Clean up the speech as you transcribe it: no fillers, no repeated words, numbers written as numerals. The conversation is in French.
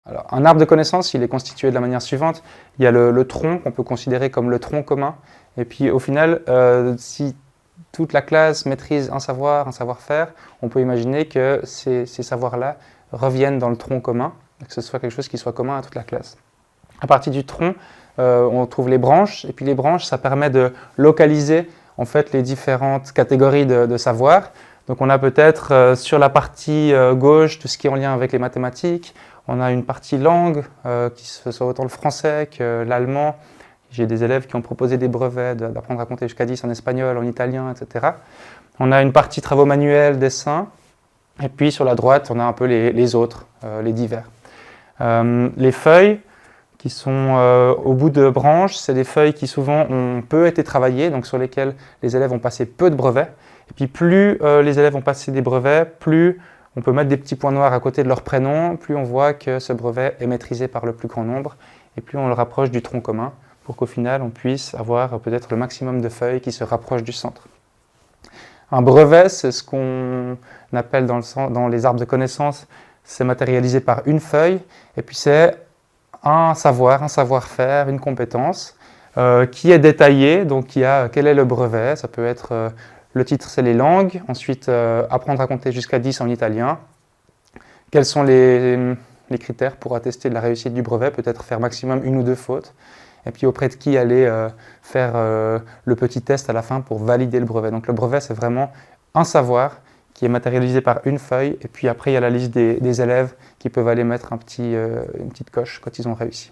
Alors, un arbre de connaissances, il est constitué de la manière suivante. Il y a le tronc qu'on peut considérer comme le tronc commun. Et puis au final, si toute la classe maîtrise un savoir, un savoir-faire, on peut imaginer que ces savoirs-là reviennent dans le tronc commun, que ce soit quelque chose qui soit commun à toute la classe. À partir du tronc, on trouve les branches, et puis les branches, ça permet de localiser en fait les différentes catégories de savoir. Donc on a peut-être sur la partie gauche tout ce qui est en lien avec les mathématiques, on a une partie langue, qui soit autant le français que l'allemand. J'ai des élèves qui ont proposé des brevets d'apprendre à compter jusqu'à 10 en espagnol, en italien, etc. On a une partie travaux manuels, dessin, et puis sur la droite, on a un peu les autres, les divers. Les feuilles qui sont au bout de branches, c'est des feuilles qui souvent ont peu été travaillées, donc sur lesquelles les élèves ont passé peu de brevets. Et puis plus les élèves ont passé des brevets, plus on peut mettre des petits points noirs à côté de leur prénom, plus on voit que ce brevet est maîtrisé par le plus grand nombre, et plus on le rapproche du tronc commun, pour qu'au final on puisse avoir peut-être le maximum de feuilles qui se rapprochent du centre. Un brevet, c'est ce qu'on appelle dans les arbres de connaissances, c'est matérialisé par une feuille, et puis c'est un savoir, un savoir-faire, une compétence qui est détaillée. Donc il y a quel est le brevet, ça peut être le titre, c'est les langues, ensuite apprendre à compter jusqu'à 10 en italien. Quels sont les critères pour attester de la réussite du brevet, peut-être faire maximum 1 ou 2 fautes, et puis auprès de qui aller faire le petit test à la fin pour valider le brevet. Donc le brevet, c'est vraiment un savoir qui est matérialisé par une feuille, et puis après il y a la liste des élèves qui peuvent aller mettre une petite coche quand ils ont réussi.